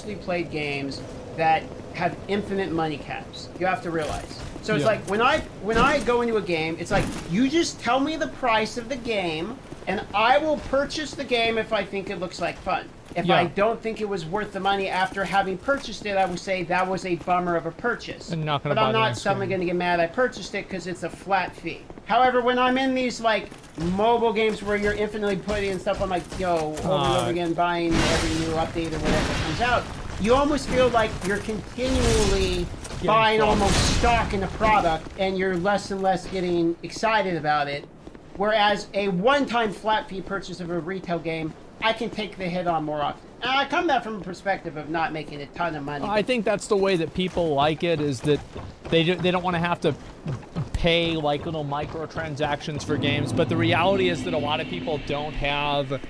mostly played games that have infinite money caps. You have to realize. So it's like when I go into a game, it's like you just tell me the price of the game, and I will purchase the game if I think it looks like fun. If I don't think it was worth the money after having purchased it, I would say that was a bummer of a purchase. And not but I'm not suddenly going to get mad I purchased it because it's a flat fee. However, when I'm in these like mobile games where you're infinitely putting in stuff, I'm like, yo, over and over again, buying every new update or whatever comes out, you almost feel like you're continually buying almost stock in the product, and you're less and less getting excited about it. Whereas a one-time flat fee purchase of a retail game, I can take the hit on more often. And I come that from a perspective of not making a ton of money. I think that's the way that people like it, is that they don't want to have to pay like little microtransactions for games. But the reality is that a lot of people don't have,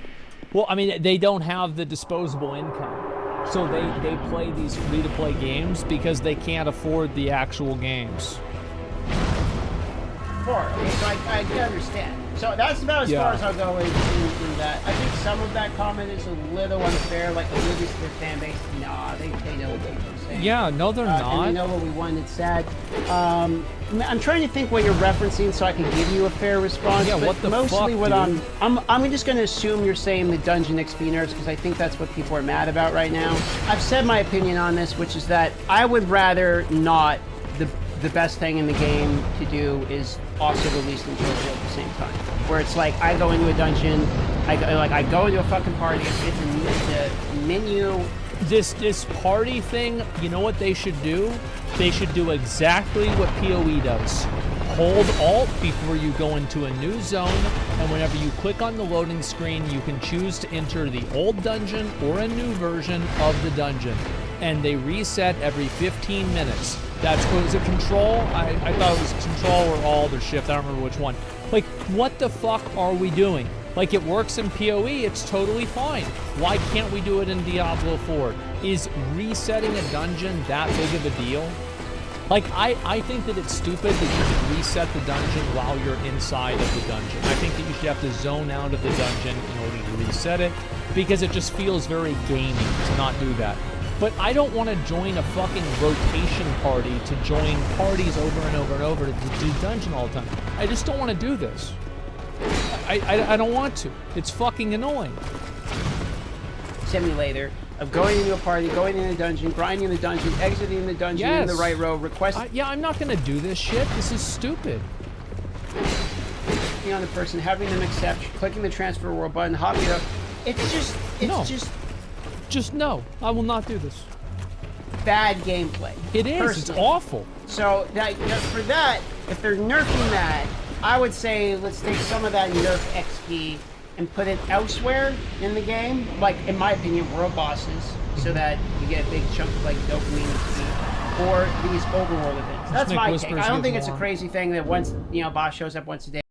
well, I mean, they don't have the disposable income. So they play these free-to-play games because they can't afford the actual games. So I can understand. So that's about as far as I'll go in that. I think some of that comment is a little unfair, like alluding to their fan base. Nah, they know what they're saying. Yeah, no, they're not. And we know what we want. It's sad. I'm trying to think what you're referencing so I can give you a fair response. Yeah, but what the mostly fuck, what I'm just going to assume you're saying the Dungeon XP nerds because I think that's what people are mad about right now. I've said my opinion on this, which is that I would rather not. The best thing in the game to do is also release them totally at the same time. Where it's like I go into a dungeon, I go into a fucking party, it's the menu. This party thing, you know what they should do? They should do exactly what PoE does. Hold Alt before you go into a new zone, and whenever you click on the loading screen, you can choose to enter the old dungeon or a new version of the dungeon. And they reset every 15 minutes. Was it Control? I thought it was Control or Alt or Shift. I don't remember which one. Like, what the fuck are we doing? Like, it works in PoE, it's totally fine. Why can't we do it in Diablo 4? Is resetting a dungeon that big of a deal? Like, I think that it's stupid that you should reset the dungeon while you're inside of the dungeon. I think that you should have to zone out of the dungeon in order to reset it, because it just feels very gamey to not do that. But I don't want to join a fucking rotation party to join parties over and over and over to do dungeon all the time. I just don't want to do this. I don't want to. It's fucking annoying. Simulator of going into a party, going in a dungeon, grinding the dungeon, exiting the dungeon in the right row, yeah, I'm not going to do this shit. This is stupid. On the person, having them accept, clicking the transfer world button, hopping up. Just no. I will not do this. Bad gameplay. It is. Personally. It's awful. So for that, if they're nerfing that, I would say let's take some of that nerf XP and put it elsewhere in the game. Like, in my opinion, world bosses, so that you get a big chunk of like dopamine XP, or these overworld events. That's my take. I don't think it's a crazy thing that once boss shows up once a day.